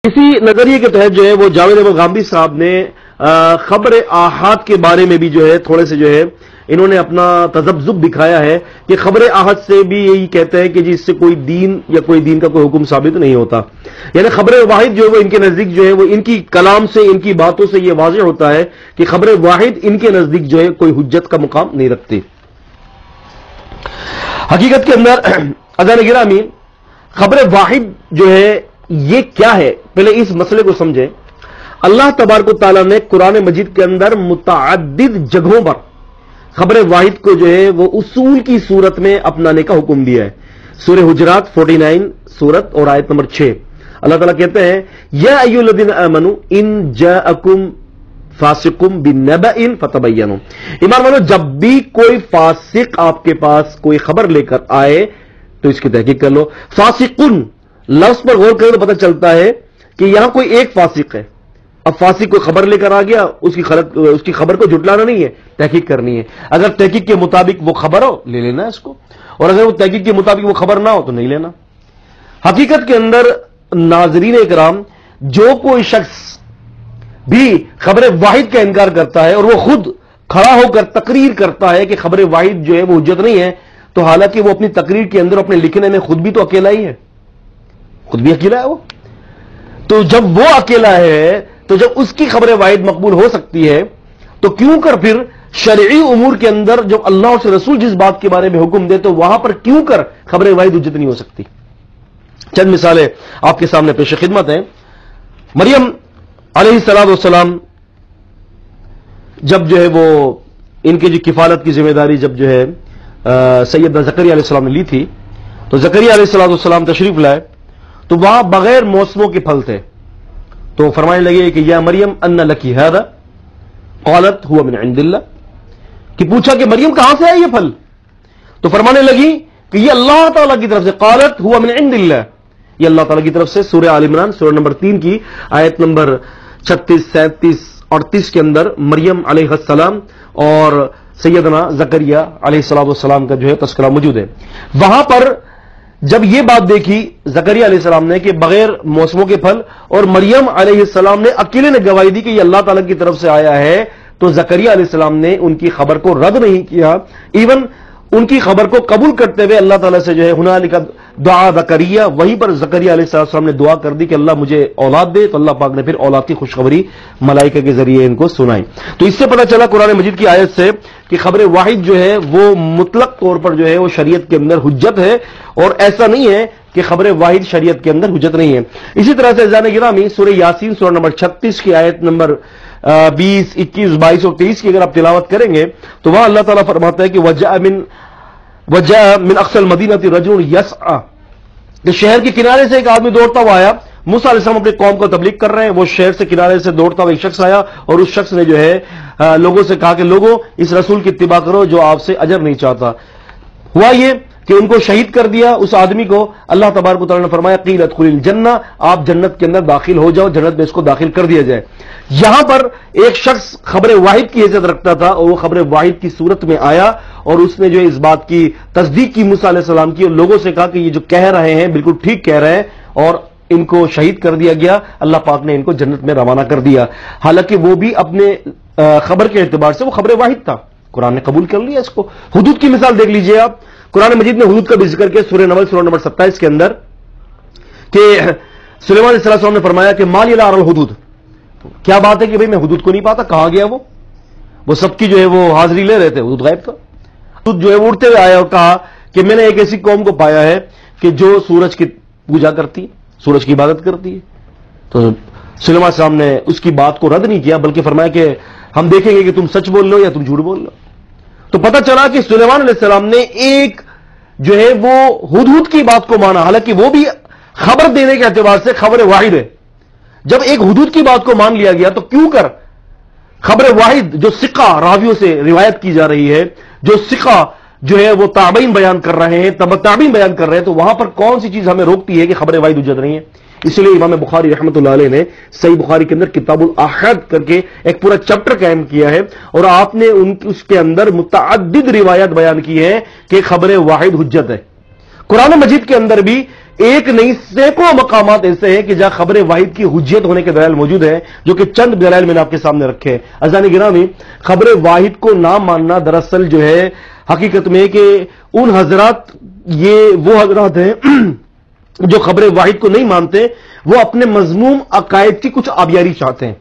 اسی نظریے کے تحت جو ہے وہ جاوید احمد غامدی صاحب نے خبر آحاد کے بارے میں بھی جو ہے تھوڑے سے جو ہے انہوں نے اپنا تذبذب دکھایا ہے کہ خبر آحاد سے بھی یہی کہتے ہیں کہ جی اس سے کوئی دین یا کوئی دین کا کوئی حکم ثابت نہیں ہوتا. یعنی خبر واحد جو ہے وہ ان کے نزدیک جو ہے وہ ان کی کلام سے ان کی باتوں سے یہ واضح ہوتا ہے کہ خبر واحد ان کے نزدیک جو ہے کوئی حجت کا مقام نہیں رکھتی. حقیقت کے اندر عزیزان گرامی خبر واحد جو ہے یہ کیا ہے، پہلے اس مسئلے کو سمجھیں. اللہ تبارک و تعالیٰ نے قرآن مجید کے اندر متعدد جگہوں پر خبر واحد کو جو ہے وہ اصول کی صورت میں اپنانے کا حکم دیا ہے. سورہ حجرات 49 سورت اور آیت نمبر 6 اللہ تعالیٰ کہتے ہیں یا ایھا الذین آمنوا ان جاءکم فاسق بنبأ فتبینوا. ایمان والو، جب بھی کوئی فاسق آپ کے پاس کوئی خبر لے کر آئے تو اس کی تحقیق کر لو. فاسقن لفظ پر غور کریں تو پتہ چلتا ہے کہ یہاں کوئی ایک فاسق ہے. اب فاسق کوئی خبر لے کر آ گیا، اس کی خبر کو جھٹلانا نہیں ہے، تحقیق کرنی ہے. اگر تحقیق کے مطابق وہ خبر ہو لے لینا ہے اس کو، اور اگر وہ تحقیق کے مطابق وہ خبر نہ ہو تو نہیں لینا. حقیقت کے اندر ناظرین اکرام، جو کوئی شخص بھی خبر واحد کا انکار کرتا ہے اور وہ خود کھڑا ہو کر تقریر کرتا ہے کہ خبر واحد جو ہے وہ حجت نہیں ہے، تو حالانکہ وہ اپنی تقریر کے اندر اپنے لکھنے میں خود بھی تو اکیلا ہی ہے، خود بھی اکیلا ہے وہ. تو جب وہ اکیلا ہے تو جب اس کی خبر واحد مقبول ہو سکتی ہے تو کیوں کر پھر شرعی امور کے اندر جب اللہ اور اس رسول جس بات کے بارے میں حکم دے تو وہاں پر کیوں کر خبر واحد حجت نہیں ہو سکتی. چند مثالیں آپ کے سامنے پیش خدمت ہیں. مریم علیہ السلام جب جو ہے وہ ان کی جو کفالت کی ذمہ داری جب جو ہے سیدنا زکریا علیہ السلام نے لی تھی تو زکریا علیہ السلام تشریف لائے تو وہاں بغیر موسموں کے پھل تھے. تو فرمانے لگے کہ یا مریم ان لکی ھذا قالت هو من عند اللہ، کہ پوچھا کہ مریم کہاں سے ہے یہ پھل؟ تو فرمانے لگی کہ یہ اللہ تعالیٰ کی طرف سے. قالت هو من عند اللہ، یہ اللہ تعالیٰ کی طرف سے. سورہ آل عمران سورہ نمبر 3 کی آیت نمبر 36 37 اور 30 کے اندر مریم علیہ السلام اور سیدنا زکریا علیہ السلام کا جو ہے تذکرہ موجود ہے. وہاں پر جب یہ بات دیکھی زکریا علیہ السلام نے کہ بغیر موسموں کے پھل، اور مریم علیہ السلام نے اکیلے نے گواہی دی کہ یہ اللہ تعالیٰ کی طرف سے آیا ہے، تو زکریا علیہ السلام نے ان کی خبر کو رد نہیں کیا، ایون ان کی خبر کو قبول کرتے ہوئے اللہ تعالیٰ سے جو ہے ہنالک دعا زکریا، وہیں پر زکریا علیہ السلام نے دعا کر دی کہ اللہ مجھے اولاد دے. تو اللہ پاک نے پھر اولاد کی خوشخبری ملائکہ کے ذریعے ان کو سنائی. تو اس سے پتہ چلا قرآن مجید کی آیت سے کہ خبر واحد جو ہے وہ مطلق طور پر جو ہے وہ شریعت کے اندر حجت ہے، اور ایسا نہیں ہے کہ خبر واحد شریعت کے اندر حجت نہیں ہے. اسی طرح سے عزیزان گرامی سورہ یاسین سورہ نمبر 36 کی آیت نمبر 20 21 22 اور 23 کی اگر آپ تلاوت کریں گے تو وہاں اللہ تعالیٰ فرماتا ہے کہ وجاء من اقصى المدینہ رجل یسعی، کہ شہر کے کنارے سے ایک آدمی دوڑتا ہوا آیا. موسیٰ علیہ السلام اپنی قوم کو تبلیغ کر رہے ہیں، وہ شہر سے کنارے سے دوڑتا ہوا ایک شخص آیا اور اس شخص نے جو ہے لوگوں سے کہا کہ لوگوں اس رسول کی اتباع کرو جو آپ سے اجر نہیں چاہتا. ہوا یہ کہ ان کو شہید کر دیا اس آدمی کو. اللہ تبارک و تعالیٰ نے فرمایا قیل ادخل الجنہ، آپ جنت کے اندر داخل ہو جاؤ، جنت میں اس کو داخل کر دیا جائے. یہاں پر ایک شخص خبر واحد کی حیثیت رکھتا تھا اور وہ خبر واحد کی صورت میں آیا اور اس نے جو اس بات کی تصدیق کی موسیٰ علیہ السلام کی، اور لوگوں سے کہا کہ یہ جو کہہ رہے ہیں بالکل ٹھیک کہہ رہے ہیں، اور ان کو شہید کر دیا گیا. اللہ پاک نے ان کو جنت میں روانہ کر دیا. حالانکہ وہ بھی اپنے خبر کے اعتبار سے وہ خبر واحد تھا، قرآن نے قبول کر لیا اس کو. حدود کی مثال دیکھ لیجئے آپ. قرآن مجید نے حدود کا بھی ذکر کیا سورہ نمل سورہ نمبر 27 کے اندر کہ سلیمان علیہ السلام نے فرمایا کہ ما لی لا اری الحدود. کیا بات ہے کہ بھئی میں حدود کو نہیں پاتا، کہاں گیا وہ سب کی جو ہے وہ حاضری لے رہے تھے، حدود غائب تھا. حدود جو ہے اڑتے ہوئے آیا اور کہا کہ میں نے ایک ایسی قوم کو پایا ہے کہ جو سورج کی پوجا کرتی، سورج کی عبادت کرتی ہے. تو سلیمان علیہ السلام نے اس کی بات کو رد نہیں کیا بلکہ فرمایا کہ ہم دیکھیں گے کہ تم سچ بول رہے ہو یا تم جھوٹ بول رہے ہو. تو پتہ چلا کہ سلیمان علیہ السلام نے ایک جو ہے وہ حدود کی بات کو مانا، حالانکہ وہ بھی خبر دینے کے اعتبار سے خبر واحد ہے. جب ایک حدود کی بات کو مان لیا گیا تو کیوں کر خبر واحد جو ثقہ راویوں سے روایت کی جا رہی ہے، جو ثقہ جو ہے وہ تابعین بیان کر رہے ہیں، تابعین بیان کر رہے ہیں، تو وہاں پر کون سی چیز ہمیں روکتی ہے کہ خبر واحد حجت نہیں ہے؟ اس لیے امام بخاری رحمۃ اللہ علیہ نے صحیح بخاری کے اندر کتاب الاحاد کر کے ایک پورا چیپٹر قائم کیا ہے، اور آپ نے اس کے اندر متعدد روایات بیان کی ہیں کہ خبر واحد حجت ہے. قرآن مجید کے اندر بھی ایک نہیں سینکڑوں مقامات ایسے ہیں کہ جہاں خبر واحد کی حجیت ہونے کے دلائل موجود ہیں، جو کہ چند دلائل میں نے آپ کے سامنے رکھے ہیں۔ عزیزان گرامی، خبر واحد کو نہ ماننا دراصل جو ہے حقیقت میں کہ ان حضرات، یہ وہ حضرات ہیں جو خبر واحد کو نہیں مانتے، وہ اپنے مذموم عقائد کی کچھ آبیاری چاہتے ہیں،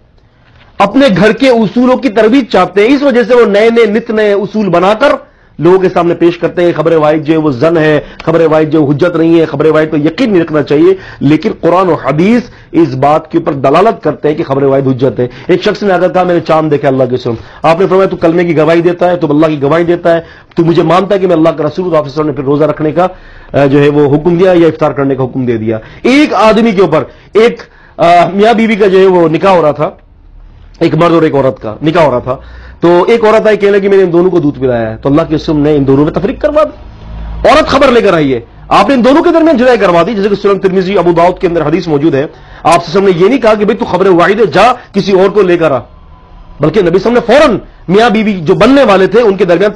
اپنے گھر کے اصولوں کی ترویج چاہتے ہیں، اس وجہ سے وہ نئے نئے نت نئے اصول بنا کر لوگوں کے سامنے پیش کرتے ہیں۔ خبر واحد جو ہے وہ زن ہے، خبر واحد جو حجت نہیں ہے، خبر واحد کو یقین نہیں رکھنا چاہیے، لیکن قرآن و حدیث اس بات کے اوپر دلالت کرتے ہیں کہ خبر واحد حجت ہے۔ ایک شخص نے اگر کہا میں نے چاند دیکھا اللہ کے قسم، آپ نے فرمایا تو کلمے کی گواہی دیتا ہے، تو اللہ کی گواہی دیتا ہے، تو مجھے مانتا ہے کہ میں اللہ کا رسول، آپ نے پھر روزہ رکھنے کا جو ہے وہ حکم دیا یا افطار کرنے کا حکم دے دیا۔ ایک آدمی کے اوپر ایک میاں بیوی کا جو ہے وہ نکاح ہو رہا تھا، ایک مرد اور ایک عورت کا نکاح ہو رہا تھا، تو ایک عورت آئی کہنے لگی میں نے ان دونوں کو دودھ پلایا ہے، تو اللہ کے قسم نے ان دونوں میں تفریق کروا دی۔ عورت خبر لے کر آئی ہے، آپ نے ان دونوں کے درمیان جدائی کروا دی، جیسے کہ سنن ترمذی ابو داؤد کے اندر حدیث موجود ہے۔ آپ سے نے یہ نہیں کہا کہ بھئی تو خبر واحد ہے، جا کسی اور کو لے کر آ، بلکہ نبی صلی اللہ علیہ وسلم نے فوراً میاں بیوی جو بننے والے تھے ان کے درمیان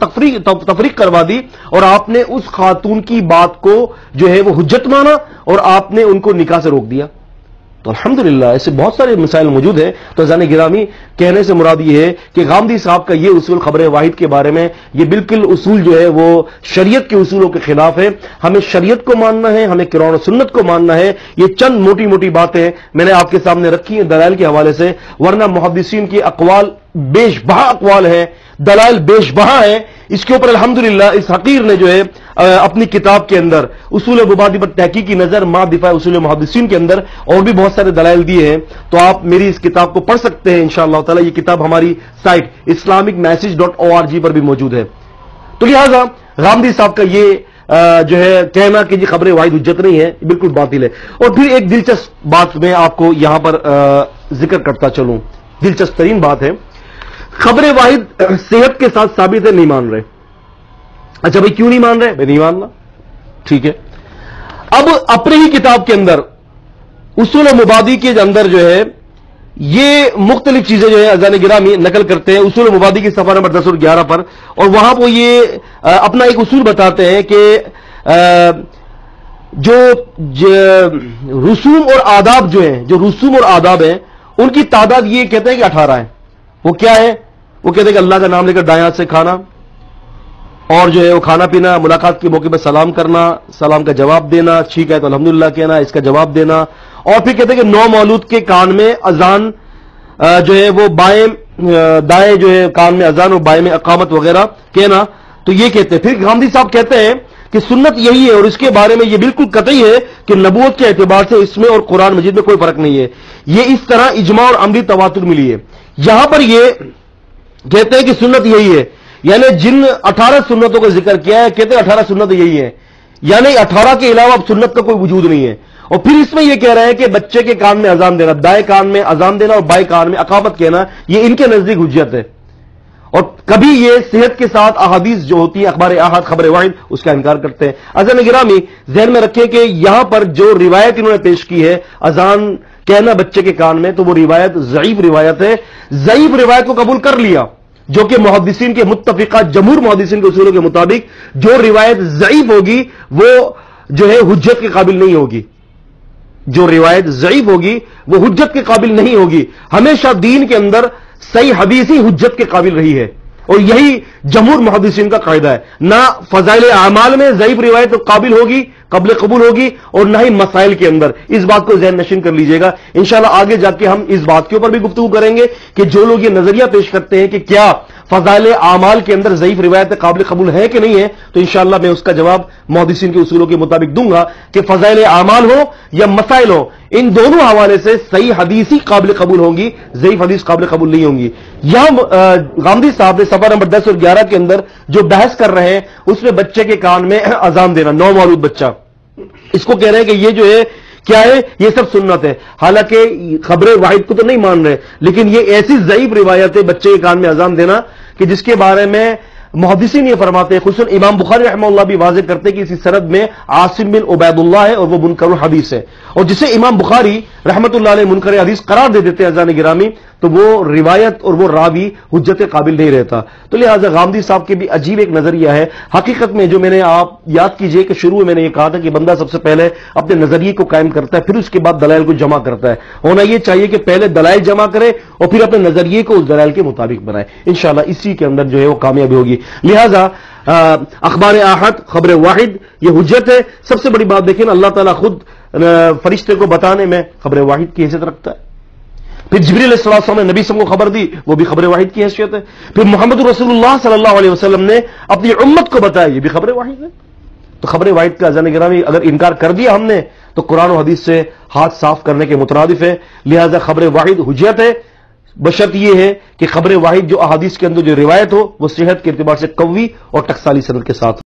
تفریق کروا دی، اور آپ نے اس خاتون کی بات کو جو ہے وہ حجت مانا اور آپ نے ان کو نکاح سے روک دیا۔ تو الحمدللہ ایسے بہت سارے مسائل موجود ہیں۔ تو عزیزان گرامی، کہنے سے مراد یہ ہے کہ غامدی صاحب کا یہ اصول خبر واحد کے بارے میں، یہ بالکل اصول جو ہے وہ شریعت کے اصولوں کے خلاف ہے۔ ہمیں شریعت کو ماننا ہے، ہمیں قرآن و سنت کو ماننا ہے۔ یہ چند موٹی موٹی باتیں میں نے آپ کے سامنے رکھی ہیں دلائل کے حوالے سے، ورنہ محدثین کے اقوال بیش بہا اقوال ہیں، دلائل بیش بہا ہیں۔ اس کے اوپر الحمدللہ اس حقیر نے جو ہے اپنی کتاب کے اندر اصول مبادی پر تحقیقی نظر ما دفاع اصول محدثین کے اندر اور بھی بہت سارے دلائل دیے ہیں، تو آپ میری اس کتاب کو پڑھ سکتے ہیں انشاءاللہ تعالی۔ یہ کتاب ہماری سائٹ islamicmessage.org پر بھی موجود ہے۔ تو لہذا غامدی صاحب کا یہ جو ہے کہنا کہ یہ خبر واحد حجت نہیں ہے، بالکل باطل ہے۔ اور پھر ایک دلچسپ بات میں آپ کو یہاں پر ذکر کرتا چلوں، دلچسپ ترین بات ہے، خبر واحد صحت کے ساتھ ثابت ہے، نہیں مان رہے۔ اچھا بھائی کیوں نہیں مان رہے؟ میں نہیں ماننا، ٹھیک ہے۔ اب اپنے ہی کتاب کے اندر اصول مبادی کے اندر جو ہے یہ مختلف چیزیں جو ہے عزیزان گرامی نقل کرتے ہیں اصول مبادی کی صفحہ نمبر 10 اور 11 پر، اور وہاں وہ یہ اپنا ایک اصول بتاتے ہیں کہ جو رسوم اور آداب جو ہیں، جو رسوم اور آداب ہیں ان کی تعداد یہ کہتے ہیں کہ 18 ہیں۔ وہ کیا ہے؟ وہ کہتے ہیں کہ اللہ کا نام لے کر دائیں ہاتھ سے کھانا، اور جو ہے وہ کھانا پینا، ملاقات کے موقع پر سلام کرنا، سلام کا جواب دینا، ٹھیک ہے تو الحمدللہ کہنا، اس کا جواب دینا، اور پھر کہتے ہیں کہ نو مولود کے کان میں اذان جو ہے وہ دائیں جو ہے کان میں اذان اور بائیں میں اقامت وغیرہ کہنا، تو یہ کہتے ہیں۔ پھر غامدی صاحب کہتے ہیں کہ سنت یہی ہے اور اس کے بارے میں یہ بالکل قطعی ہے کہ نبوت کے اعتبار سے اس میں اور قرآن مجید میں کوئی فرق نہیں ہے، یہ اس طرح اجماع اور عملی تواتر ملی ہے۔ یہاں پر یہ کہتے ہیں کہ سنت یہی ہے، یعنی جن 18 سنتوں کا ذکر کیا ہے کہتے ہیں 18 سنت یہی ہے، یعنی 18 کے علاوہ اب سنت کا کوئی وجود نہیں ہے۔ اور پھر اس میں یہ کہہ رہے ہیں کہ بچے کے کان میں اذان دینا، دائیں کان میں اذان دینا اور بائیں کان میں اقامت کہنا، یہ ان کے نزدیک حجت ہے، اور کبھی یہ صحت کے ساتھ احادیث جو ہوتی ہے اخبار احاد خبر واحد اس کا انکار کرتے ہیں۔ عزیزان گرامی ذہن میں رکھیں کہ یہاں پر جو روایت انہوں نے پیش کی ہے اذان کہنا بچے کے کان میں، تو وہ روایت ضعیف روایت ہے۔ ضعیف روایت کو قبول کر لیا، جو کہ محدثین کے متفقہ جمہور محدثین کے اصولوں کے مطابق جو روایت ضعیف ہوگی وہ جو ہے حجت کے قابل نہیں ہوگی، جو روایت ضعیف ہوگی وہ حجت کے قابل نہیں ہوگی۔ ہمیشہ دین کے اندر صحیح حدیث ہی حجت کے قابل رہی ہے، اور یہی جمہور محدثین کا قاعدہ ہے۔ نہ فضائل اعمال میں ضعیف روایت قابل ہوگی، قابل قبول ہوگی، اور نہ ہی مسائل کے اندر۔ اس بات کو ذہن نشین کر لیجئے گا۔ انشاءاللہ آگے جا کے ہم اس بات کے اوپر بھی گفتگو کریں گے کہ جو لوگ یہ نظریہ پیش کرتے ہیں کہ کیا فضائل اعمال کے اندر ضعیف روایت قابل قبول ہے کہ نہیں ہے، تو انشاءاللہ میں اس کا جواب محدثین کے اصولوں کے مطابق دوں گا کہ فضائل اعمال ہو یا مسائل ہو، ان دونوں حوالے سے صحیح حدیث ہی قابل قبول ہوں گی، ضعیف حدیث قابل قبول نہیں ہوں گی۔ یہاں غامدی صاحب نے صفحہ نمبر 10 اور 11 کے اندر جو بحث کر رہے ہیں اس میں بچے کے کان میں اذان دینا، نو مولود بچہ، اس کو کہہ رہے ہیں کہ یہ جو ہے کیا ہے، یہ سب سنت ہے۔ حالانکہ خبر واحد کو تو نہیں مان رہے، لیکن یہ ایسی ضعیف روایت ہے بچے کے کان میں اذان دینا کہ جس کے بارے میں محدثین یہ فرماتے ہیں، خصوصاً امام بخاری رحمہ اللہ بھی واضح کرتے ہیں کہ اسی سند میں عاصم بن عبید اللہ ہے اور وہ منکر الحدیث ہے، اور جسے امام بخاری رحمۃ اللہ علیہ منکر حدیث قرار دے دیتے ہیں عزیزان گرامی، تو وہ روایت اور وہ راوی حجت قابل نہیں رہتا. تو لہٰذا غامدی صاحب کے بھی عجیب ایک نظریہ ہے. حقیقت میں جو میں نے آپ یاد کیجئے کہ شروع میں میں نے یہ کہا تھا کہ بندہ سب سے پہلے اپنے نظریے کو قائم کرتا ہے، پھر اس کے بعد دلائل کو جمع کرتا ہے. ہونا یہ چاہیے کہ پہلے دلائل جمع کرے اور پھر اپنے نظریے کو اس دلائل کے مطابق بنائے. انشاءاللہ اسی کے اندر جو ہے وہ کامیابی ہوگی. لہٰذا اخبار احاد، خبر واحد، یہ حجت ہے. سب سے بڑی بات دیکھیں نا، اللہ تعالیٰ خود فرشتے کو بتانے میں خبر واحد کی حیثیت رکھتا ہے. پھر جبریل علیہ السلام نے نبی صلی اللہ علیہ وسلم کو خبر دی، وہ بھی خبر واحد کی حیثیت ہے. پھر محمد رسول اللہ صلی اللہ علیہ وسلم نے اپنی امت کو بتایا، یہ بھی خبر واحد ہے. تو خبر واحد کا عزیزان گرامی اگر انکار کر دیا ہم نے تو قرآن و حدیث سے ہاتھ صاف کرنے کے مترادف ہے. لہذا خبر واحد حجت ہے، بشرط یہ ہے کہ خبر واحد جو احادیث کے اندر جو روایت ہو وہ صحت کے اعتبار سے قوی اور ٹکسالی سند کے ساتھ